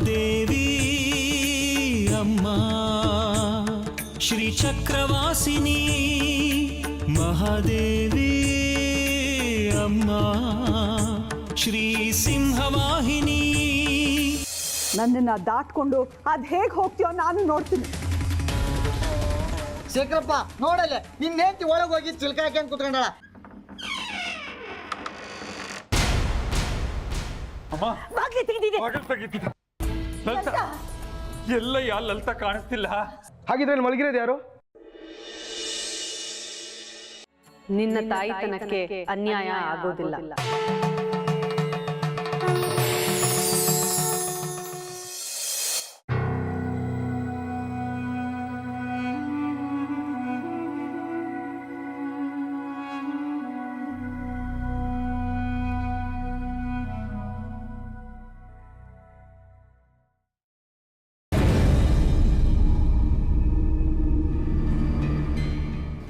ಮಹಾದೇವಿ ಅಮ್ಮ ಶ್ರೀ ಚಕ್ರವಾಸಿನಿ ಮಹಾದೇವಿ ಅಮ್ಮ ಶ್ರೀ ಸಿಂಹವಾಹಿನಿ. ನನ್ನನ್ನು ದಾಟ್ಕೊಂಡು ಅದು ಹೇಗೆ ಹೋಗ್ತೀಯೋ ನಾನು ನೋಡ್ತೀನಿ. ಶೇಖರಪ್ಪ ನೋಡಲ್ಲ ನಿನ್ನ ಹೆಂಡತಿ ಒಳಗೆ ಹೋಗಿ ಚಿಲ್ಕಾಕಿ ಅಂತ ಕುತ್ಕೊಂಡಳ. ಎಲ್ಲ ಲಲಿತಾ ಕಾಣಿಸ್ತಿಲ್ಲ. ಹಾಗಿದ್ರೆ ಮಲಗಿರೋದು ಯಾರು? ನಿನ್ನ ತಾಯಿತನಕ್ಕೆ ಅನ್ಯಾಯ ಆಗೋದಿಲ್ಲ.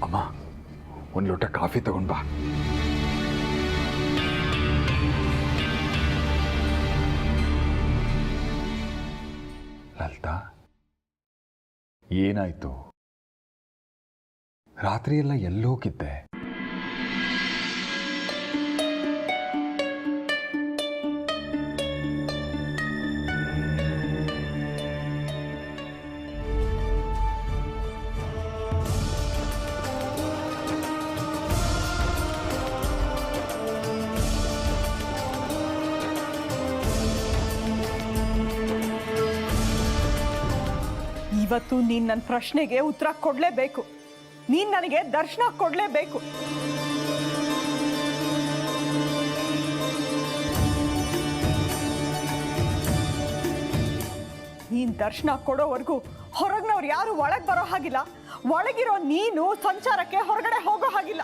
ಅಮ್ಮ, ಒಂದು ಲೋಟ ಕಾಫಿ ತಗೊಂಡ್ ಬಾ. ಲಲಿತಾ, ಏನಾಯ್ತು? ರಾತ್ರಿ ಎಲ್ಲ ಎಲ್ಲೋಗಿದ್ದೆ? ಇವತ್ತು ನೀನು ನನ್ನ ಪ್ರಶ್ನೆಗೆ ಉತ್ತರ ಕೊಡಲೇಬೇಕು. ನೀನು ನನಗೆ ದರ್ಶನ ಕೊಡಲೇಬೇಕು. ನೀನು ದರ್ಶನ ಕೊಡೋವರೆಗೂ ಹೊರಗಿನವ್ರು ಯಾರು ಒಳಗೆ ಬರೋ ಹಾಗಿಲ್ಲ. ಒಳಗಿರೋ ನೀನು ಸಂಚಾರಕ್ಕೆ ಹೊರಗಡೆ ಹೋಗೋ ಹಾಗಿಲ್ಲ.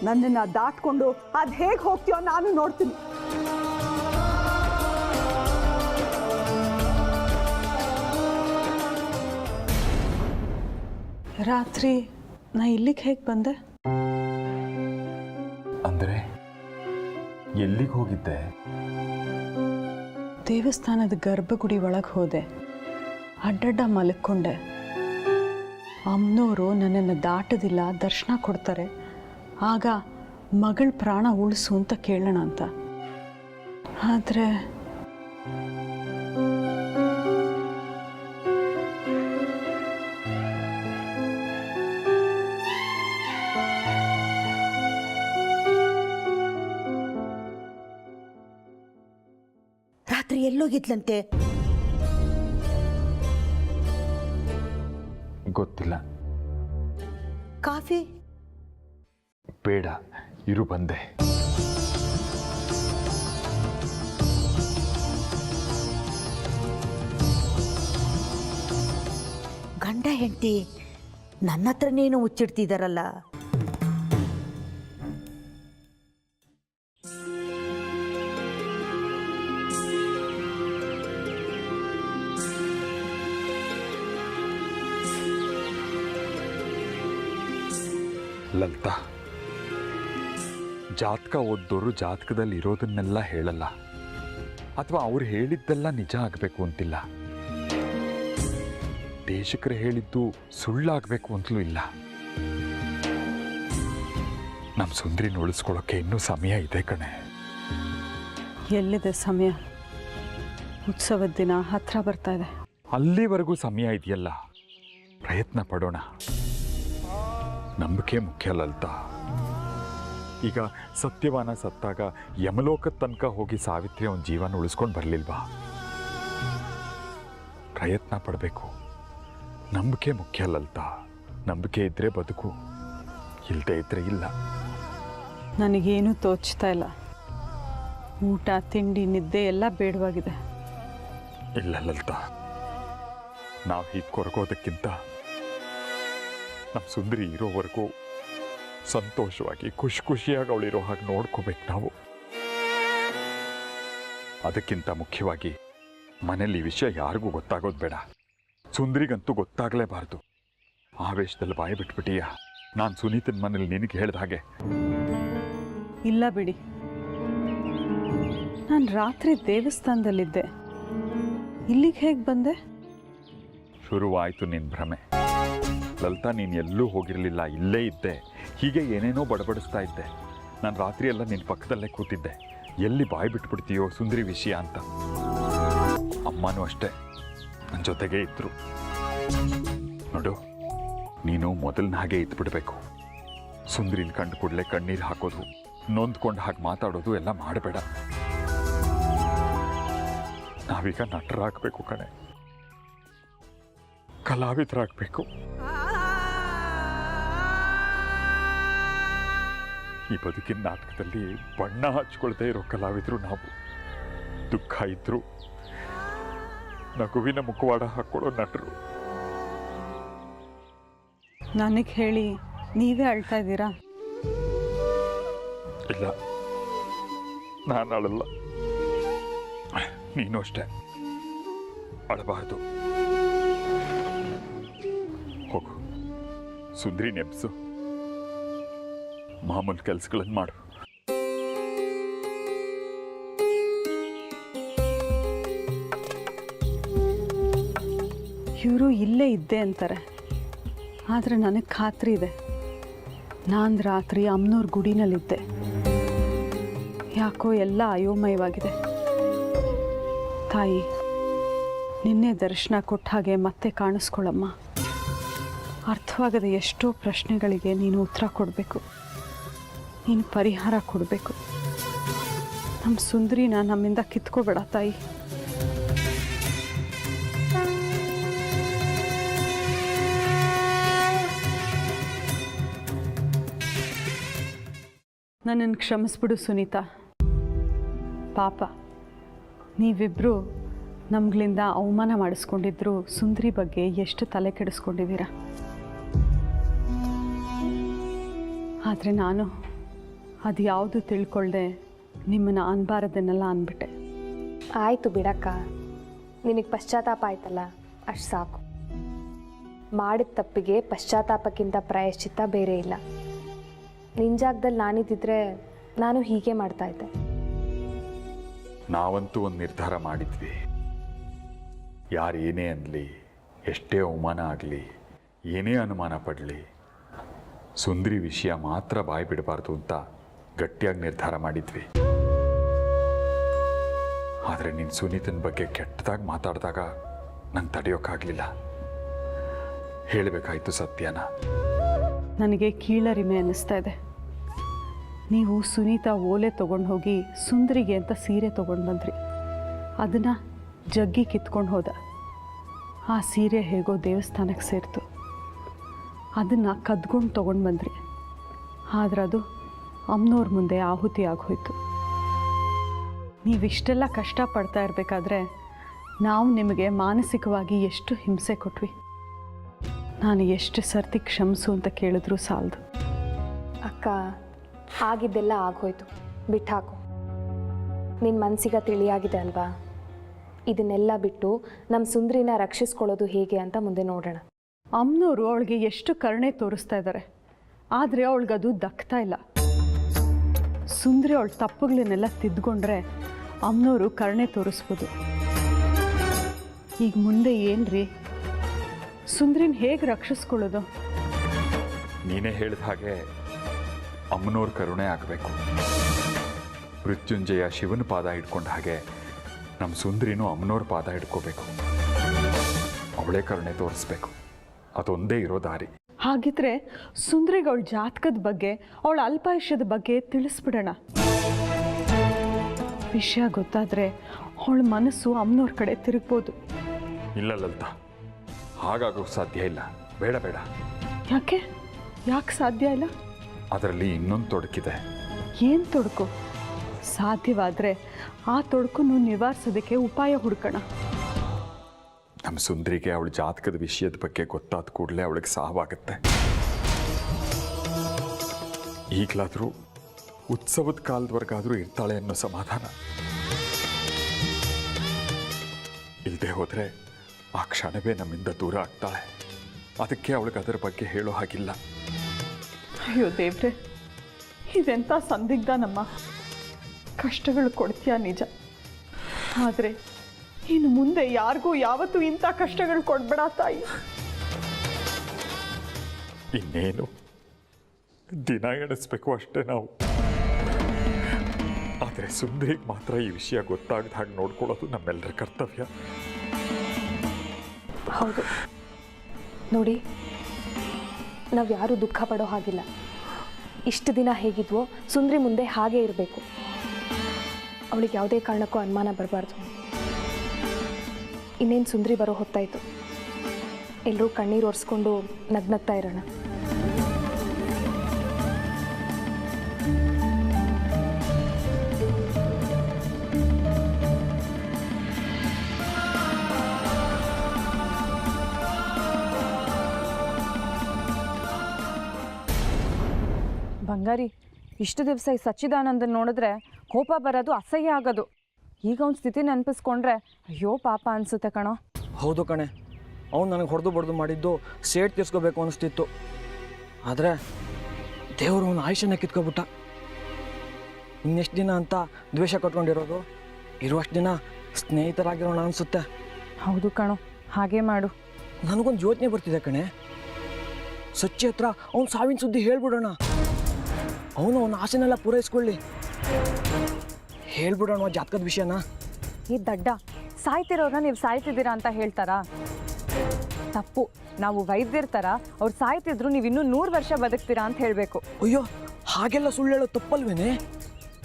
ನನ್ನನ್ನು ದಾಟ್ಕೊಂಡು ಅದು ಹೇಗೆ ಹೋಗ್ತೀಯೋ ನಾನು ನೋಡ್ತೀನಿ. ರಾತ್ರಿ ನಾ ಇಲ್ಲಿಗೆ ಹೇಗೆ ಬಂದೆ? ಅಂದ್ರೆ ಎಲ್ಲಿಗೆ ಹೋಗಿದ್ದೆ? ದೇವಸ್ಥಾನದ ಗರ್ಭಗುಡಿ ಒಳಗೆ ಹೋದೆ. ಅಡ್ಡಡ್ಡ ಮಲ್ಕೊಂಡೆ. ಅಮ್ಮನವರು ನನ್ನನ್ನು ದಾಟೋದಿಲ್ಲ, ದರ್ಶನ ಕೊಡ್ತಾರೆ. ಆಗ ಮಗಳ ಪ್ರಾಣ ಉಳಿಸು ಅಂತ ಕೇಳೋಣ ಅಂತ. ಆದರೆ ರಾತ್ರಿ ಎಲ್ಲೋಗಿದ್ಲಂತೆ? ಗೊತ್ತಿಲ್ಲ. ಕಾಫಿ ಬೇಡ, ಇರು ಬಂದೆ. ಗಂಡ ಹೆಂಡತಿ ನನ್ನ ಹತ್ರನೇನು ಮುಚ್ಚಿಡ್ತಿದಾರಲ್ಲ. ಲಲಿತಾ, ಜಾತಕ ಓದ್ದೋರು ಜಾತಕದಲ್ಲಿ ಇರೋದನ್ನೆಲ್ಲ ಹೇಳಲ್ಲ, ಅಥವಾ ಅವ್ರು ಹೇಳಿದ್ದೆಲ್ಲ ನಿಜ ಆಗಬೇಕು ಅಂತಿಲ್ಲ. ದೇಶಕರು ಹೇಳಿದ್ದು ಸುಳ್ಳಾಗಬೇಕು ಅಂತಲೂ ಇಲ್ಲ. ನಮ್ಮ ಸುಂದ್ರಿನ ಉಳಿಸ್ಕೊಳ್ಳೋಕೆ ಇನ್ನೂ ಸಮಯ ಇದೆ ಕಣೆ. ಎಲ್ಲಿದೆ ಸಮಯ? ಉತ್ಸವದ ದಿನ ಹತ್ರ ಬರ್ತಾ ಇದೆ. ಅಲ್ಲಿವರೆಗೂ ಸಮಯ ಇದೆಯಲ್ಲ, ಪ್ರಯತ್ನ ಪಡೋಣ. ನಂಬಿಕೆ ಮುಖ್ಯ ಲಲಿತಾ. ಈಗ ಸತ್ಯವಾನ ಸತ್ತಾಗ ಯಮಲೋಕದ ತನಕ ಹೋಗಿ ಸಾವಿತ್ರಿ ಅವನ ಜೀವನ ಉಳಿಸ್ಕೊಂಡು ಬರಲಿಲ್ವಾ? ಪ್ರಯತ್ನ ಪಡಬೇಕು. ನಂಬಿಕೆ ಮುಖ್ಯ ಲಲಿತಾ. ನಂಬಿಕೆ ಇದ್ರೆ ಬದುಕು, ಇಲ್ಲದೆ ಇದ್ರೆ ಇಲ್ಲ. ನನಗೇನು ತೋಚ್ತಾ ಇಲ್ಲ. ಊಟ ತಿಂಡಿ ನಿದ್ದೆ ಎಲ್ಲ ಬೇಡವಾಗಿದೆ. ಇಲ್ಲ ಲಲಿತಾ, ನಾವು ಹೀಗೆ ಕೊರಗೋದಕ್ಕಿಂತ ನಮ್ಮ ಸುಂದರಿ ಇರೋವರೆಗೂ ಸಂತೋಷವಾಗಿ ಖುಷಿಯಾಗಿ ಅವಳಿರೋ ಹಾಗೆ ನೋಡ್ಕೋಬೇಕು ನಾವು. ಅದಕ್ಕಿಂತ ಮುಖ್ಯವಾಗಿ ಮನೇಲಿ ಈ ವಿಷಯ ಯಾರಿಗೂ ಗೊತ್ತಾಗೋದು ಬೇಡ. ಸುಂದ್ರಿಗಂತೂ ಗೊತ್ತಾಗಲೇಬಾರ್ದು. ಆವೇಶದಲ್ಲಿ ಬಾಯಿ ಬಿಟ್ಬಿಟ್ಟೀಯ. ನಾನು ಸುನೀತನ ಮನೇಲಿ ನಿನಗೆ ಹೇಳ್ದ ಹಾಗೆ. ಇಲ್ಲ ಬಿಡಿ, ನಾನು ರಾತ್ರಿ ದೇವಸ್ಥಾನದಲ್ಲಿದ್ದೆ. ಇಲ್ಲಿಗೆ ಹೇಗೆ ಬಂದೆ? ಶುರುವಾಯಿತು ನಿನ್ನ ಭ್ರಮೆ. ಲಲಿತಾ, ನೀನು ಎಲ್ಲೂ ಹೋಗಿರಲಿಲ್ಲ, ಇಲ್ಲೇ ಇದ್ದೆ. ಹೀಗೆ ಏನೇನೋ ಬಡಬಡಿಸ್ತಾ ಇದ್ದೆ. ನಾನು ರಾತ್ರಿ ಎಲ್ಲ ನಿನ್ನ ಪಕ್ಕದಲ್ಲೇ ಕೂತಿದ್ದೆ. ಎಲ್ಲಿ ಬಾಯಿ ಬಿಟ್ಬಿಡ್ತೀಯೋ ಸುಂದರಿ ವಿಷಯ ಅಂತ. ಅಮ್ಮನೂ ಅಷ್ಟೇ ನನ್ನ ಜೊತೆಗೇ ಇದ್ರು. ನೋಡು, ನೀನು ಮೊದಲನ ಹಾಗೆ ಇದ್ಬಿಡ್ಬೇಕು. ಸುಂದರಿನ ಕಂಡು ಕೂಡಲೇ ಕಣ್ಣೀರು ಹಾಕೋದು, ನೊಂದ್ಕೊಂಡು ಹಾಗೆ ಮಾತಾಡೋದು ಎಲ್ಲ ಮಾಡಬೇಡ. ನಾವೀಗ ನಟರಾಗಬೇಕು ಕಣೆ, ಕಲಾವಿದರಾಗಬೇಕು. ಈ ಬದುಕಿನ ನಾಟಕದಲ್ಲಿ ಬಣ್ಣ ಹಚ್ಕೊಳ್ದೇ ಇರೋ ಕಲಾವಿದರು ನಾವು. ದುಃಖ ಇದ್ರು ನಗುವಿನ ಮುಖವಾಡ ಹಾಕೊಳ್ಳೋ ನಟರು. ನನಗೆ ಹೇಳಿ ನೀವೇ ಅಳ್ತಾ ಇದ್ದೀರಾ? ಇಲ್ಲ, ನಾನು ಅಳಲ್ಲ. ನೀನು ಅಷ್ಟೇ ಅಳಬಾರ್ದು. ಹೋಗು, ಸುಂದ್ರಿ ನೆಪ್ಸು, ಮಾಮೂಲು ಕೆಲಸಗಳನ್ನು ಮಾಡು. ಇವರು ಇಲ್ಲೇ ಇದ್ದೆ ಅಂತಾರೆ, ಆದರೆ ನನಗೆ ಖಾತ್ರಿ ಇದೆ, ನಾನು ರಾತ್ರಿ ಅಮ್ಮನವ್ರ ಗುಡಿನಲ್ಲಿದ್ದೆ. ಯಾಕೋ ಎಲ್ಲ ಅಯೋಮಯವಾಗಿದೆ. ತಾಯಿ, ನಿನ್ನೆ ದರ್ಶನ ಕೊಟ್ಟ ಹಾಗೆ ಮತ್ತೆ ಕಾಣಿಸ್ಕೊಳ್ಳಮ್ಮ. ಅರ್ಥವಾಗದ ಎಷ್ಟೋ ಪ್ರಶ್ನೆಗಳಿಗೆ ನೀನು ಉತ್ತರ ಕೊಡಬೇಕು, ನೀನು ಪರಿಹಾರ ಕೊಡಬೇಕು. ನಮ್ಮ ಸುಂದರಿನ ನಮ್ಮಿಂದ ಕಿತ್ಕೋಬೇಡ ತಾಯಿ. ನನ್ನನ್ನು ಕ್ಷಮಿಸ್ಬಿಡು ಸುನೀತಾ. ಪಾಪ, ನೀವಿಬ್ಬರು ನಮ್ಗಳಿಂದ ಅವಮಾನ ಮಾಡಿಸ್ಕೊಂಡಿದ್ರು ಸುಂದರಿ ಬಗ್ಗೆ ಎಷ್ಟು ತಲೆ ಕೆಡಿಸ್ಕೊಂಡಿದ್ದೀರ. ಆದರೆ ನಾನು ಅದು ಯಾವುದು ತಿಳ್ಕೊಳ್ದೆ ನಿಮ್ಮನ್ನು ಅನ್ಬಾರದನ್ನೆಲ್ಲ ಅಂದ್ಬಿಟ್ಟೆ. ಆಯಿತು ಬಿಡಕ್ಕ, ನಿನಗೆ ಪಶ್ಚಾತ್ತಾಪ ಆಯ್ತಲ್ಲ, ಅಷ್ಟು ಸಾಕು. ಮಾಡಿದ ತಪ್ಪಿಗೆ ಪಶ್ಚಾತ್ತಾಪಕ್ಕಿಂತ ಪ್ರಾಯಶ್ಚಿತ್ತ ಬೇರೆ ಇಲ್ಲ. ನಿನ್ನ ಜಾಗದಲ್ಲಿ ನಾನಿದ್ದಿದ್ರೆ ನಾನು ಹೀಗೆ ಮಾಡ್ತಾಯಿದ್ದೆ. ನಾವಂತೂ ಒಂದು ನಿರ್ಧಾರ ಮಾಡಿದ್ವಿ. ಯಾರೇನೇ ಅನ್ನಲಿ, ಎಷ್ಟೇ ಅವಮಾನ ಆಗಲಿ, ಏನೇ ಅನುಮಾನ ಪಡಲಿ, ಸುಂದರಿ ವಿಷಯ ಮಾತ್ರ ಬಾಯಿ ಬಿಡಬಾರ್ದು ಅಂತ ಗಟ್ಟಿಯಾಗಿ ನಿರ್ಧಾರ ಮಾಡಿದ್ವಿ. ಆದರೆ ನೀನು ಸುನೀತನ ಬಗ್ಗೆ ಕೆಟ್ಟದಾಗಿ ಮಾತಾಡಿದಾಗ ನಂಗೆ ತಡೆಯೋಕ್ಕಾಗಲಿಲ್ಲ. ಹೇಳಬೇಕಾಯ್ತು ಸತ್ಯನ. ನನಗೆ ಕೀಳರಿಮೆ ಅನ್ನಿಸ್ತಾ ಇದೆ. ನೀವು ಸುನೀತಾ ಓಲೆ ತೊಗೊಂಡು ಹೋಗಿ ಸುಂದರಿಗೆ ಅಂತ ಸೀರೆ ತೊಗೊಂಡು ಬಂದ್ರಿ. ಅದನ್ನು ಜಗ್ಗಿ ಕಿತ್ಕೊಂಡು ಹೋದ. ಆ ಸೀರೆ ಹೇಗೋ ದೇವಸ್ಥಾನಕ್ಕೆ ಸೇರಿತು. ಅದನ್ನು ಕದ್ಕೊಂಡು ತೊಗೊಂಡು ಬಂದ್ರಿ. ಆದ್ರೆ ಅದು ಅಮ್ಮನವ್ರ ಮುಂದೆ ಆಹುತಿ ಆಗೋಯ್ತು. ನೀವಿಷ್ಟೆಲ್ಲ ಕಷ್ಟಪಡ್ತಾ ಇರಬೇಕಾದ್ರೆ ನಾವು ನಿಮಗೆ ಮಾನಸಿಕವಾಗಿ ಎಷ್ಟು ಹಿಂಸೆ ಕೊಟ್ವಿ. ನಾನು ಎಷ್ಟು ಸರ್ತಿ ಕ್ಷಮಿಸು ಅಂತ ಕೇಳಿದ್ರು ಸಾಲದು. ಅಕ್ಕ, ಆಗಿದ್ದೆಲ್ಲ ಆಗೋಯ್ತು, ಬಿಟ್ಟಾಕು. ನಿನ್ನ ಮನಸ್ಸಿಗೆ ತಿಳಿಯಾಗಿದೆ ಅಲ್ವಾ? ಇದನ್ನೆಲ್ಲ ಬಿಟ್ಟು ನಮ್ಮ ಸುಂದರಿನ ರಕ್ಷಿಸ್ಕೊಳ್ಳೋದು ಹೇಗೆ ಅಂತ ಮುಂದೆ ನೋಡೋಣ. ಅಮ್ಮನವರು ಅವಳಿಗೆ ಎಷ್ಟು ಕರುಣೆ ತೋರಿಸ್ತಾ ಇದ್ದಾರೆ, ಆದರೆ ಅವಳಿಗದು ದಕ್ತಾ ಇಲ್ಲ. ಸುಂದರಿ ಅವಳ ತಪ್ಪುಗಳನ್ನೆಲ್ಲ ತಿದ್ದುಕೊಂಡ್ರೆ ಅಮ್ಮನವರು ಕರುಣೆ ತೋರಿಸ್ಬೋದು. ಈಗ ಮುಂದೆ ಏನ್ರಿ? ಸುಂದರಿನ ಹೇಗೆ ರಕ್ಷಿಸ್ಕೊಳ್ಳೋದು? ನೀನೇ ಹೇಳಿದ ಹಾಗೆ ಅಮ್ಮನವ್ರ ಕರುಣೆ ಆಗಬೇಕು. ಮೃತ್ಯುಂಜಯ ಶಿವನ ಪಾದ ಹಿಡ್ಕೊಂಡ ಹಾಗೆ ನಮ್ಮ ಸುಂದರಿನೂ ಅಮ್ಮನವ್ರ ಪಾದ ಹಿಡ್ಕೋಬೇಕು. ಅವಳೇ ಕರುಣೆ ತೋರಿಸ್ಬೇಕು. ಅದೊಂದೇ ಇರೋ ದಾರಿ. ಹಾಗಿದ್ರೆ ಸುಂದರಿಗೆ ಅವಳ ಜಾತಕದ ಬಗ್ಗೆ, ಅವಳ ಅಲ್ಪಾಯುಷ್ಯದ ಬಗ್ಗೆ ತಿಳಿಸ್ಬಿಡೋಣ. ವಿಷಯ ಗೊತ್ತಾದರೆ ಅವಳ ಮನಸ್ಸು ಅಮ್ಮನವ್ರ ಕಡೆ ತಿರುಗ್ಬೋದು. ಇಲ್ಲ ಲಲಿತಾ, ಹಾಗಾಗೋಕ್ಕೆ ಸಾಧ್ಯ ಇಲ್ಲ. ಬೇಡ ಬೇಡ. ಯಾಕೆ ಸಾಧ್ಯ ಇಲ್ಲ? ಅದರಲ್ಲಿ ಇನ್ನೊಂದು ತೊಡಕಿದೆ. ಏನು ತೊಡಕು? ಸಾಧ್ಯವಾದರೆ ಆ ತೊಡಕನ್ನು ನಿವಾರಿಸೋದಕ್ಕೆ ಉಪಾಯ ಹುಡ್ಕೋಣ. ನಮ್ಮ ಸುಂದರಿಗೆ ಅವಳ ಜಾತಕದ ವಿಷಯದ ಬಗ್ಗೆ ಗೊತ್ತಾದ ಕೂಡಲೇ ಅವಳಿಗೆ ಸಾವಾಗುತ್ತೆ. ಈಗಲಾದರೂ ಉತ್ಸವದ ಕಾಲದವರೆಗಾದರೂ ಇರ್ತಾಳೆ ಅನ್ನೋ ಸಮಾಧಾನ. ಇಲ್ಲದೆ ಹೋದರೆ ಆ ಕ್ಷಣವೇ ನಮ್ಮಿಂದ ದೂರ ಆಗ್ತಾಳೆ. ಅದಕ್ಕೆ ಅವಳಿಗೆ ಅದರ ಬಗ್ಗೆ ಹೇಳೋ ಹಾಗಿಲ್ಲ. ಅಯ್ಯೋ ದೇವ್ರೆ, ಇದೆಂಥ ಸಂದಿಗ್ಧ ನಮ್ಮ ಕಷ್ಟಗಳು ಕೊಡ್ತೀಯ ನಿಜ. ಆದರೆ ಇನ್ನು ಮುಂದೆ ಯಾರಿಗೂ ಯಾವತ್ತೂ ಇಂಥ ಕಷ್ಟಗಳು ಕೊಡ್ಬೇಡ ತಾಯಿ. ಇನ್ನೇನು ದಿನ ಎಣಿಸ್ಬೇಕು ಅಷ್ಟೇ ನಾವು. ಆದರೆ ಸುಂದರಿಗೆ ಮಾತ್ರ ಈ ವಿಷಯ ಗೊತ್ತಾಗದ ಹಾಗೆ ನೋಡ್ಕೊಳ್ಳೋದು ನಮ್ಮೆಲ್ಲರ ಕರ್ತವ್ಯ. ಹೌದು ನೋಡಿ, ನಾವು ಯಾರೂ ದುಃಖ ಪಡೋ ಹಾಗಿಲ್ಲ. ಇಷ್ಟು ದಿನ ಹೇಗಿದ್ವೋ ಸುಂದ್ರಿ ಮುಂದೆ ಹಾಗೇ ಇರಬೇಕು. ಅವಳಿಗೆ ಯಾವುದೇ ಕಾರಣಕ್ಕೂ ಅನುಮಾನ ಬರಬಾರ್ದು. ಇನ್ನೇನು ಸುಂದ್ರಿ ಬರೋ ಹೊತ್ತಾಯಿತು. ಎಲ್ಲರೂ ಕಣ್ಣೀರು ಒರೆಸ್ಕೊಂಡು ನಗ್ನಗ್ತಾ ಇರೋಣ. ಬಂಗಾರಿ, ಇಷ್ಟು ದಿವಸ ಈ ಸಚ್ಚಿದಾನಂದನ್ ನೋಡಿದ್ರೆ ಕೋಪ ಬರೋದು, ಅಸಹ್ಯ ಆಗೋದು. ಈಗ ಅವ್ನ ಸ್ಥಿತಿ ನೆನಪಿಸ್ಕೊಂಡ್ರೆ ಅಯ್ಯೋ ಪಾಪ ಅನಿಸುತ್ತೆ ಕಣೋ. ಹೌದು ಕಣೆ, ಅವ್ನು ನನಗೆ ಹೊಡೆದು ಬಡ್ದು ಮಾಡಿದ್ದು ಸೇಟ್ ತೀರ್ಸ್ಕೋಬೇಕು ಅನಿಸ್ತಿತ್ತು. ಆದರೆ ದೇವರು ಅವನ ಆಯುಷ್ಯನ ಕಿತ್ಕೊಬಿಟ್ಟ. ಇನ್ನೆಷ್ಟು ದಿನ ಅಂತ ದ್ವೇಷ ಕಟ್ಕೊಂಡಿರೋದು, ಇರುವಷ್ಟು ದಿನ ಸ್ನೇಹಿತರಾಗಿರೋಣ ಅನಿಸುತ್ತೆ. ಹೌದು ಕಣೋ, ಹಾಗೇ ಮಾಡು. ನನಗೊಂದು ಯೋಚನೆ ಬರ್ತಿದೆ ಕಣೆ. ಸಚ್ಚಿ ಹತ್ರ ಅವ್ನು ಸಾವಿನ ಸುದ್ದಿ ಹೇಳ್ಬಿಡೋಣ. ಅವನು ಅವನ ಆಸೆನೆಲ್ಲ ಪೂರೈಸ್ಕೊಳ್ಳಿ. ಹೇಳ್ಬಿಡೋಣ ಜಾತಕದ ವಿಷಯನ. ಈ ದಡ್ಡ, ಸಾಯ್ತಿರೋರನ್ನ ನೀವು ಸಾಯ್ತಿದ್ದೀರಾ ಅಂತ ಹೇಳ್ತಾರಾ? ತಪ್ಪು. ನಾವು ವೈದ್ಯರ ಥರ ಅವ್ರು ಸಾಯ್ತಿದ್ರು ನೀವು ಇನ್ನೂ 100 ವರ್ಷ ಬದುಕ್ತೀರಾ ಅಂತ ಹೇಳಬೇಕು. ಅಯ್ಯೋ, ಹಾಗೆಲ್ಲ ಸುಳ್ಳು ಹೇಳೋದು ತಪ್ಪಲ್ವೇನೆ?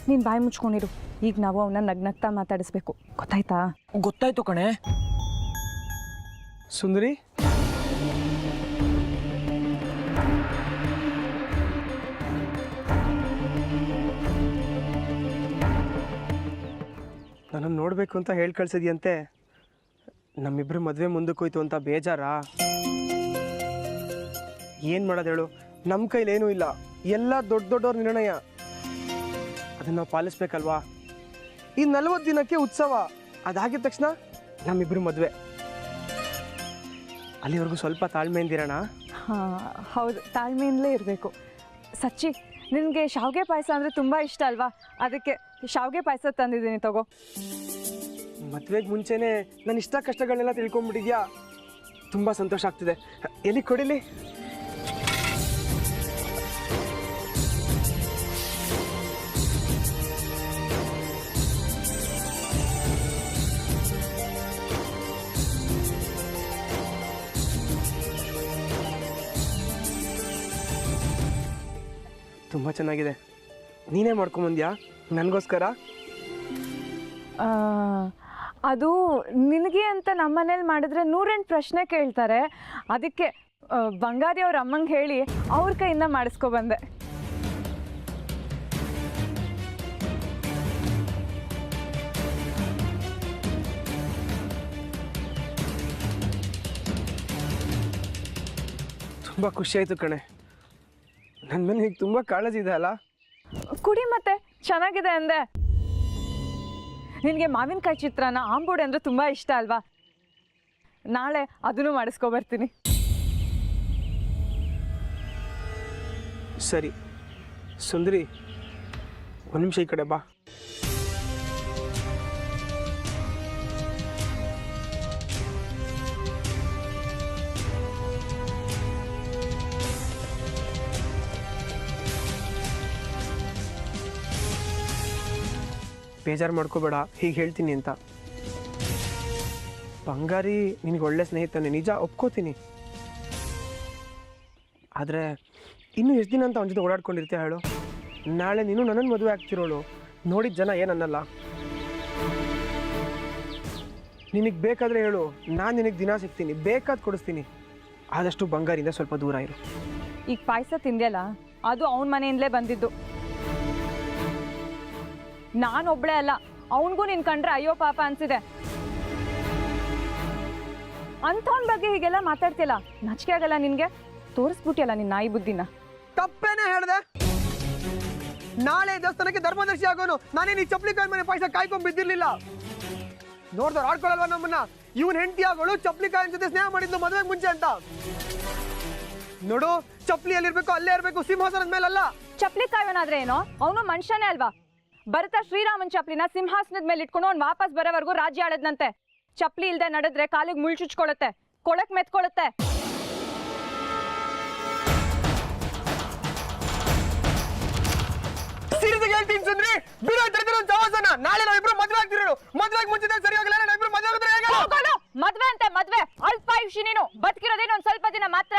ನೀನು ಬಾಯಿ ಮುಚ್ಕೊಂಡಿರು. ಈಗ ನಾವು ಅವನ್ನ ನಗ್ನಗ್ತಾ ಮಾತಾಡಿಸ್ಬೇಕು, ಗೊತ್ತಾಯ್ತಾ? ಗೊತ್ತಾಯ್ತು ಕಣೆ. ಸುಂದರಿ, ನನ್ನನ್ನು ನೋಡಬೇಕು ಅಂತ ಹೇಳಿ ಕಳ್ಸಿದ್ಯಂತೆ. ನಮ್ಮಿಬ್ಬರು ಮದುವೆ ಮುಂದಕ್ಕೆ ಹೋಯ್ತು ಅಂತ ಬೇಜಾರಾ? ಏನು ಮಾಡೋದು ಹೇಳು, ನಮ್ಮ ಕೈಲೇನೂ ಇಲ್ಲ. ಎಲ್ಲ ದೊಡ್ಡ ದೊಡ್ಡವ್ರ ನಿರ್ಣಯ, ಅದನ್ನು ನಾವು ಪಾಲಿಸ್ಬೇಕಲ್ವಾ? ಈ 40 ದಿನಕ್ಕೆ ಉತ್ಸವ, ಅದಾಗಿದ ತಕ್ಷಣ ನಮ್ಮಿಬ್ಬರು ಮದುವೆ. ಅಲ್ಲಿವರೆಗೂ ಸ್ವಲ್ಪ ತಾಳ್ಮೆಯಿಂದಿರೋಣ. ಹಾಂ ಹೌದು, ತಾಳ್ಮೆಯಿಂದಲೇ ಇರಬೇಕು. ಸಚ್ಚಿ, ನಿನಗೆ ಶಾವಿಗೆ ಪಾಯಸ ಅಂದರೆ ತುಂಬ ಇಷ್ಟ ಅಲ್ವಾ? ಅದಕ್ಕೆ ಶಾವಿಗೆ ಪಾಯಸ ತಂದಿದ್ದೀನಿ, ತಗೋ. ಮದುವೆಗೆ ಮುಂಚೆನೇ ನನ್ನ ಇಷ್ಟ ಕಷ್ಟಗಳನ್ನೆಲ್ಲ ತಿಳ್ಕೊಂಬಿಟ್ಟಿದ್ಯಾ? ತುಂಬ ಸಂತೋಷ ಆಗ್ತಿದೆ. ಎಲ್ಲಿ ಕೊಡಿಲಿ? ತುಂಬ ಚೆನ್ನಾಗಿದೆ. ನೀನೇ ಮಾಡ್ಕೊಂಬಂದ್ಯಾ ನನಗೋಸ್ಕರ? ಅದು ನಿನಗೆ ಅಂತ ನಮ್ಮ ಮನೇಲಿ ಮಾಡಿದ್ರೆ 108 ಪ್ರಶ್ನೆ ಕೇಳ್ತಾರೆ. ಅದಕ್ಕೆ ಬಂಗಾರಿ ಅವ್ರ ಅಮ್ಮಂಗೆ ಹೇಳಿ ಅವ್ರ ಕೈಯಿಂದ ಮಾಡಿಸ್ಕೊಬಂದೆ. ತುಂಬ ಖುಷಿ ಆಯಿತು ಕಣೆ. ನನ್ನ ಮೇಲೆ ಈಗ ತುಂಬ ಕಾಳಜಿ ಇದೆ ಅಲ್ಲ? ಕುಡಿ ಮತ್ತೆ, ಚೆನ್ನಾಗಿದೆ ಅಂದೆ. ನಿನಗೆ ಮಾವಿನಕಾಯಿ ಚಿತ್ರಾನ್ನ, ಆಂಬೂಡೆ ಅಂದರೆ ತುಂಬ ಇಷ್ಟ ಅಲ್ವಾ? ನಾಳೆ ಅದನ್ನು ಮಾಡಿಸ್ಕೊಬರ್ತೀನಿ. ಸರಿ ಸುಂದರಿ, ಒಂದು ನಿಮಿಷ ಈ ಕಡೆ ಬಾ. ಬೇಜಾರು ಮಾಡ್ಕೋಬೇಡ, ಹೀಗೆ ಹೇಳ್ತೀನಿ ಅಂತ. ಬಂಗಾರಿ ನಿನಗೆ ಒಳ್ಳೆ ಸ್ನೇಹಿತನೇ, ನಿಜ ಒಪ್ಕೋತೀನಿ. ಆದರೆ ಇನ್ನೂ ಎಷ್ಟು ದಿನ ಅಂತ ಅವನ ಜೊತೆ ಓಡಾಡ್ಕೊಂಡಿರ್ತೀಯ ಹೇಳು? ನಾಳೆ ನೀನು ನನ್ನನ್ನು ಮದುವೆ ಆಗ್ತಿರೋಳು, ನೋಡಿದ ಜನ ಏನನ್ನಲ್ಲ. ನಿನಗೆ ಬೇಕಾದರೆ ಹೇಳು, ನಾನು ನಿನಗೆ ದಿನ ಸಿಗ್ತೀನಿ, ಬೇಕಾದ ಕೊಡಿಸ್ತೀನಿ. ಆದಷ್ಟು ಬಂಗಾರಿಂದ ಸ್ವಲ್ಪ ದೂರ ಇರು. ಈಗ ಪಾಯಸ ತಿಂದ್ಯಲ್ಲ, ಅದು ಅವನ ಮನೆಯಿಂದಲೇ ಬಂದಿದ್ದು. ನಾನೊಬ್ಳೆ ಅಲ್ಲ, ಅವನಿಗೂ ನಿನ್ ಕಂಡ್ರೆ ಅಯ್ಯೋ ಪಾಪ ಅನ್ಸಿದೆ. ಅಂಥವನ ಬಗ್ಗೆ ಹೀಗೆಲ್ಲ ಮಾತಾಡ್ತಿಯಲ್ಲ, ನಾಚಿಕೆ ಆಗಲ್ಲ ನಿನ್ಗೆ? ತೋರಿಸ್ಬಿಟ್ಟಿಯಲ್ಲ ನಿನ್ನ ನಾಯಿ ಬುದ್ಧಿನ. ತಪ್ಪೇನೆ ಹೇಳ್ದೆ. ನಾಳೆ ದೇವಸ್ಥಾನಕ್ಕೆ ಧರ್ಮದರ್ಶಿ ಆಗೋನು, ನಾನೇನು ಈ ಚಪ್ಪಲಿ ಕಾಯಿ ಮನೆ ಪಾಯಸ ಕಾಯ್ಕೊಂಡ್ ಬಿದ್ದಿರ್ಲಿಲ್ಲ. ನೋಡ್ದವ್ರು ಆಡ್ಕೊಳಲ್ವಾ ನಮ್ಮನ್ನ? ಇವನ್ ಹೆಂಡತಿ ಆಗೋಳು ಚಪ್ಲಿ ಕಾಯನ್ ಜೊತೆ ಸ್ನೇಹ ಮಾಡಿದ್ಲು ಮದುವೆಗೆ ಮುಂಚೆ ಅಂತ. ನೋಡು, ಚಪ್ಲಿ ಎಲ್ಲಿರ್ಬೇಕು ಅಲ್ಲೇ ಇರ್ಬೇಕು, ಸಿಂಹಾಸನದ ಮೇಲಲ್ಲ. ಚಪ್ಲಿ ಕಾಯೋನಾದ್ರೆ ಏನೋ, ಅವನು ಮನುಷ್ಯನೇ ಅಲ್ವಾ? ಭರತ ಶ್ರೀರಾಮನ್ ಚಪ್ಲಿನ ಸಿಂಹಾಸನದ ಮೇಲೆ ಇಟ್ಕೊಂಡು ಅವ್ನು ವಾಪಸ್ ಬರೋವರೆಗೂ ರಾಜ್ಯ ಆಡದ್ನಂತೆ. ಚಪ್ಲಿ ಇಲ್ದೆ ನಡೆದ್ರೆ ಕಾಲಿಗೆ ಮುಳ್ಳು ಚುಚ್ಕೊಳ್ಳುತ್ತೆ, ಕೊಳಕ್ ಮೆತ್ಕೊಳ್ಳುತ್ತೆ. ಸೀರಿಯಸ್ ಹೇಳ್ತೀನಿ ಸುಂದ್ರಿ, ಬಿಡು ಇದ್ರದ್ದು ಸವಾಸನ. ನಾಳೆ ನಾವಿಬ್ರು ಮದುವೆ ಆಗ್ತಿರೋದು. ಮದುವೆಗೆ ಮುಂಚೆ ಸರಿ ಹೋಗಿಲ್ಲ, ನಾವಿಬ್ರು ಮದುವೆ ಆಗಿದ್ರೆ ಹೇಗೆ? ಮದ್ವೆ ಅಂತೆ ಮದ್ವೆ, ಅಲ್ಪಾಯುಷಿ ನೀನು. ಬದುಕಿರೋದೇನು ಒಂದ್ ಸ್ವಲ್ಪ ದಿನ ಮಾತ್ರ.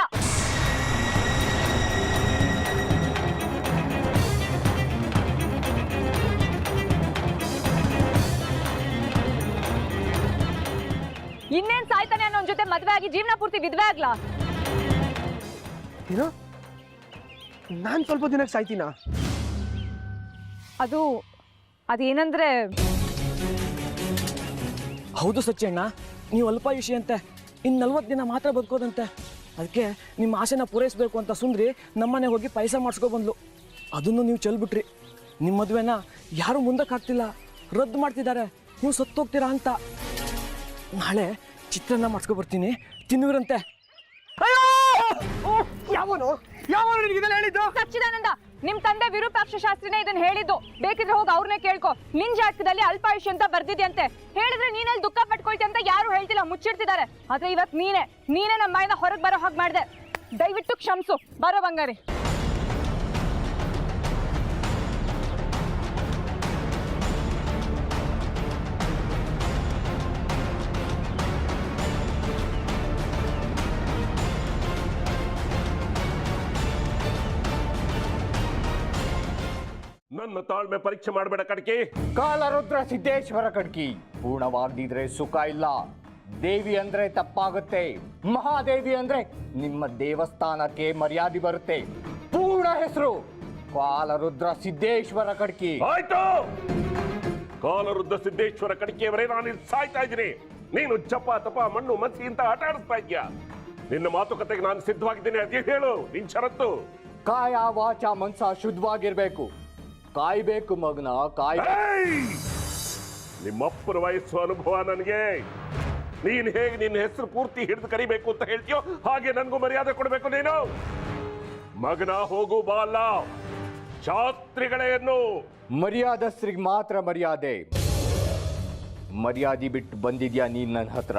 ಇನ್ನೇನ್ ಸಾಯ್ತಾನೆ ಅನ್ನೋ ಜೊತೆ ಮದ್ವೆ ಆಗಿ ಜೀವನ ಪೂರ್ತಿ ವಿಧವೆ ಆಗ್ಲಾ? ಏನು, ನಾನ್ ಸ್ವಲ್ಪ ದಿನಕ್ಕೆ ಸಾಯ್ತೀನ? ಅದೇನಂದ್ರೆ, ಹೌದು ಸಚ್ಚಣ್ಣ, ನೀವು ಅಲ್ಪಾಯುಷಿ ಅಂತೆ, ಇನ್ನು 40 ದಿನ ಮಾತ್ರ ಬದುಕೋದಂತೆ. ಅದಕ್ಕೆ ನಿಮ್ಮ ಆಸೆನ ಪೂರೈಸಬೇಕು ಅಂತ ಸುಂದ್ರಿ ನಮ್ಮನೆ ಹೋಗಿ ಪಾಯಸ ಮಾಡಿಸ್ಕೊಬಂದ್ಲು. ಅದನ್ನು ನೀವು ಚೆಲ್ಬಿಟ್ರಿ. ನಿಮ್ಮ ಮದುವೆನ ಯಾರೂ ಮುಂದಕ್ಕೆ ಹಾಕ್ತಿಲ್ಲ, ರದ್ದು ಮಾಡ್ತಿದ್ದಾರೆ. ನೀವು ಸತ್ತೋಗ್ತೀರಾ ಅಂತ. ನಾಳೆ ಚಿತ್ರಾನ್ನ ಮಾಡಿಸ್ಕೊಬರ್ತೀನಿ, ತಿನ್ನುವಿರಂತೆ. ಯಾವನು ಇದನ್ನ ಹೇಳಿದ್ದು? ಸಚ್ಚಿದಾನಂದ, ನಿಮ್ ತಂದೆ ವಿರೂಪಾಕ್ಷ ಶಾಸ್ತ್ರಿನೇ ಇದನ್ನ ಹೇಳಿದ್ದು. ಬೇಕಿದ್ರೆ ಹೋಗಿ ಅವ್ರನ್ನೇ ಕೇಳ್ಕೊ. ನಿನ್ ಜಾತಕದಲ್ಲಿ ಅಲ್ಪಾಯುಷಿ ಅಂತ ಬರ್ದಿದ್ಯಂತೆ. ಹೇಳಿದ್ರೆ ನೀನಲ್ಲಿ ದುಃಖ ಪಟ್ಕೊಳ್ತಿ ಅಂತ ಯಾರು ಹೇಳ್ತಿಲ್ಲ, ಮುಚ್ಚಿಡ್ತಿದ್ದಾರೆ. ಆದ್ರೆ ಇವತ್ತು ನೀನೇ ನಮ್ಮ ಬಾಯಿಂದ ಹೊರಗೆ ಬರೋ ಹಾಗೆ ಮಾಡಿದೆ. ದಯವಿಟ್ಟು ಕ್ಷಮಿಸು. ಬರೋ ಬಂಗಾರಿ. ನನ್ನ ತಾಳ್ಮೆ ಪರೀಕ್ಷೆ ಮಾಡಬೇಡ ಕಡ್ಕಿ. ಕಾಲರುದ್ರ ಸಿದ್ದೇಶ್ವರ ಕಡ್ಕಿ, ಪೂರ್ಣವಾಗದಿದ್ರೆ ಸುಖ ಇಲ್ಲ. ದೇವಿ ಅಂದ್ರೆ ತಪ್ಪಾಗುತ್ತೆ, ಮಹಾದೇವಿ ಅಂದ್ರೆ ನಿಮ್ಮ ದೇವಸ್ಥಾನಕ್ಕೆ ಮರ್ಯಾದೆ ಬರುತ್ತೆ. ಪೂರ್ಣ ಹೆಸರು ಕಾಲರುದ್ರ ಸಿದ್ದೇಶ್ವರ ಕಡ್ಕಿ. ಆಯ್ತು, ಕಾಲರುದ್ರ ಸಿದ್ದೇಶ್ವರ ಕಡ್ಕಿಯವರೇ, ನಾನು ಸಾಯ್ತಾ ಇದ್ದೀನಿ. ನೀನು ಜಪ ತಪ ಮಣ್ಣು ಮಸಿ ಅಂತ ಆಟ ಆಡಿಸ್ತಾ ಇದ್ಯಾ. ನಿನ್ನ ಮಾತುಕತೆಗೆ ನಾನು ಸಿದ್ಧವಾಗಿದ್ದೀನಿ. ಅದೇ ಹೇಳು ನಿನ್ ಷರತ್ತು. ಕಾಯ ವಾಚ ಮನ್ಸ ಶುದ್ಧವಾಗಿರ್ಬೇಕು. ಕಾಯ್ಬೇಕು ಮಗನ, ನಿಮ್ಮಪ್ಪನ ವಯಸ್ಸು ಅನುಭವ ನನಗೆ. ನೀನ್ ಹೇಗೆ ನಿನ್ನ ಹೆಸರು ಪೂರ್ತಿ ಹಿಡಿದು ಕರಿಬೇಕು ಅಂತ ಹೇಳ್ತೀಯೋ ಹಾಗೆ ನನ್ಗೂ ಮರ್ಯಾದೆ ಕೊಡಬೇಕು. ನೀನು ಮಗನ ಹೋಗು ಬಾಲ, ಶಾಸ್ತ್ರಿಗಳೇನು ಮರ್ಯಾದಸ್ತ್ರಿಗೆ ಮಾತ್ರ ಮರ್ಯಾದೆ. ಮರ್ಯಾದೆ ಬಿಟ್ಟು ಬಂದಿದ್ಯಾ ನೀನ್ ನನ್ನ ಹತ್ರ.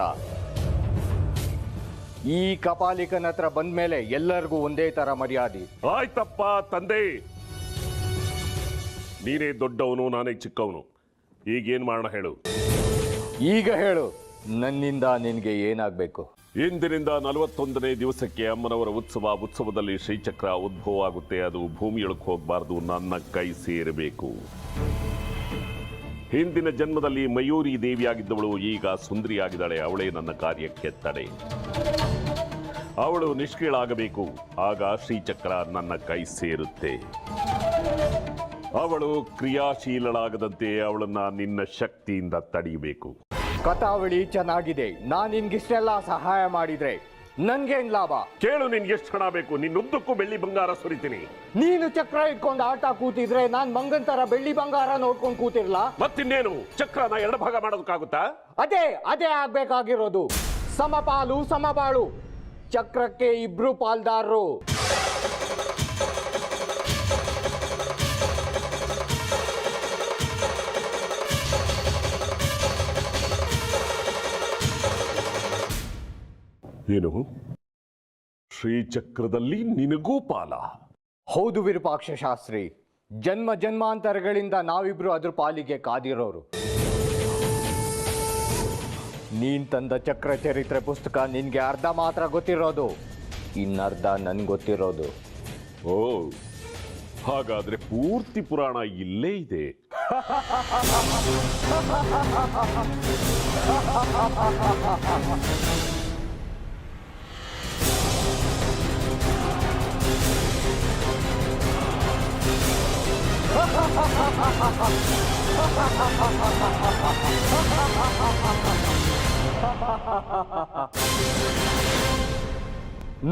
ಈ ಕಪಾಲಿಕನ ಹತ್ರ ಬಂದ್ಮೇಲೆ ಎಲ್ಲರಿಗೂ ಒಂದೇ ತರ ಮರ್ಯಾದೆ. ಆಯ್ತಪ್ಪ ತಂದೆ, ನೀನೇ ದೊಡ್ಡವನು, ನಾನೇ ಚಿಕ್ಕವನು. ಈಗೇನ್ ಮಾಡೋಣ ಹೇಳು? ಈಗ ಹೇಳು, ನನ್ನಿಂದ ನಿನ್ಗೆ ಏನಾಗಬೇಕು? ಇಂದಿನಿಂದ 41ನೇ ದಿವಸಕ್ಕೆ ಅಮ್ಮನವರ ಉತ್ಸವದಲ್ಲಿ ಶ್ರೀಚಕ್ರ ಉದ್ಭವ ಆಗುತ್ತೆ. ಅದು ಭೂಮಿಯೊಳಗೆ ಹೋಗಬಾರ್ದು, ನನ್ನ ಕೈ ಸೇರಬೇಕು. ಹಿಂದಿನ ಜನ್ಮದಲ್ಲಿ ಮಯೂರಿ ದೇವಿಯಾಗಿದ್ದವಳು ಈಗ ಸುಂದರಿಯಾಗಿದ್ದಾಳೆ. ಅವಳೇ ನನ್ನ ಕಾರ್ಯಕ್ಕೆ ತಡೆ. ಅವಳು ನಿಷ್ಕ್ರಿಯಳಾಗಬೇಕು, ಆಗ ಶ್ರೀಚಕ್ರ ನನ್ನ ಕೈ ಸೇರುತ್ತೆ. ಅವಳು ಕ್ರಿಯಾಶೀಲಳಾಗದಂತೆ ಅವಳನ್ನ ನಿನ್ನ ಶಕ್ತಿಯಿಂದ ತಡೆಯಬೇಕು. ಕಥಾವಳಿ ಚೆನ್ನಾಗಿದೆ. ನಾನ್ ನಿನ್ಗಿಷ್ಟೆಲ್ಲ ಸಹಾಯ ಮಾಡಿದ್ರೆ ನನ್ಗೇನ್ ಲಾಭ? ಕೇಳು, ನಿನ್ಗೆ ಎಷ್ಟು ಹಣ ಬೇಕು? ನಿನ್ನುದ್ದಕ್ಕೂ ಬೆಳ್ಳಿ ಬಂಗಾರ ಸುರಿತೀನಿ. ನೀನು ಚಕ್ರ ಇಟ್ಕೊಂಡು ಆಟ ಕೂತಿದ್ರೆ ನಾನ್ ಮಂಗನ್ ತರ ಬೆಳ್ಳಿ ಬಂಗಾರ ನೋಡ್ಕೊಂಡು ಕೂತಿರ್ಲಾ? ಮತ್ತಿನ್ನೇನು, ಚಕ್ರನ 2 ಭಾಗ ಮಾಡೋದಕ್ಕಾಗುತ್ತಾ? ಅದೇ ಆಗ್ಬೇಕಾಗಿರೋದು. ಸಮಪಾಲು ಸಮಬಾಳು. ಚಕ್ರಕ್ಕೆ 2 ಪಾಲ್ದಾರರು. ಏನು, ಶ್ರೀಚಕ್ರದಲ್ಲಿ ನಿನಗೂ ಪಾಲ? ಹೌದು ವಿರೂಪಾಕ್ಷ ಶಾಸ್ತ್ರಿ, ಜನ್ಮ ಜನ್ಮಾಂತರಗಳಿಂದ ನಾವಿಬ್ರು ಅದ್ರ ಪಾಲಿಗೆ ಕಾದಿರೋರು. ನೀನ್ ತಂದ ಚಕ್ರ ಚರಿತ್ರೆ ಪುಸ್ತಕ ನಿನ್ಗೆ ಅರ್ಧ ಮಾತ್ರ ಗೊತ್ತಿರೋದು, ಇನ್ನರ್ಧ ನನ್ಗೆ ಗೊತ್ತಿರೋದು. ಓ, ಹಾಗಾದ್ರೆ ಪೂರ್ತಿ ಪುರಾಣ ಇಲ್ಲೇ ಇದೆ.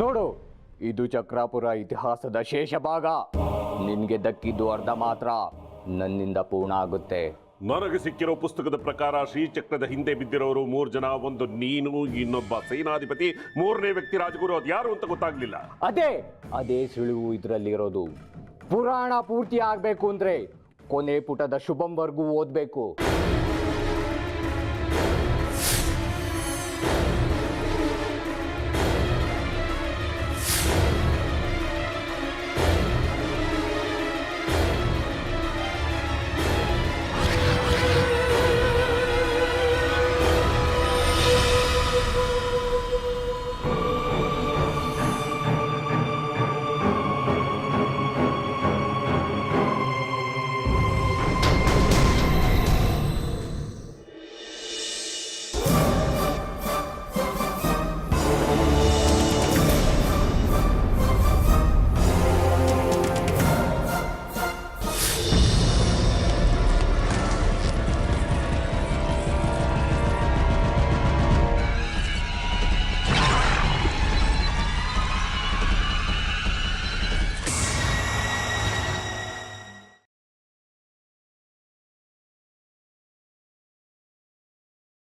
ನೋಡು, ಇದು ಚಕ್ರಾಪುರ ಇತಿಹಾಸದ ಶೇಷ ಭಾಗ. ನಿನ್ಗೆ ದಕ್ಕಿದ್ದು ಅರ್ಧ ಮಾತ್ರ, ನನ್ನಿಂದ ಪೂರ್ಣ ಆಗುತ್ತೆ. ನನಗೆ ಸಿಕ್ಕಿರೋ ಪುಸ್ತಕದ ಪ್ರಕಾರ ಶ್ರೀಚಕ್ರದ ಹಿಂದೆ ಬಿದ್ದಿರೋರು 3 ಜನ, ಒಂದು ನೀನು, ಇನ್ನೊಬ್ಬ ಸೇನಾಧಿಪತಿ, 3ನೇ ವ್ಯಕ್ತಿ ರಾಜಗುರು. ಅದು ಯಾರು ಅಂತ ಗೊತ್ತಾಗ್ಲಿಲ್ಲ. ಅದೇ ಸುಳಿವು ಇದರಲ್ಲಿರೋದು. ಪುರಾಣ ಪೂರ್ತಿ ಆಗ್ಬೇಕು ಅಂದ್ರೆ ಕೊನೆ ಪುಟದ ಶುಭಂವರೆಗೂ ಓದ್ಬೇಕು.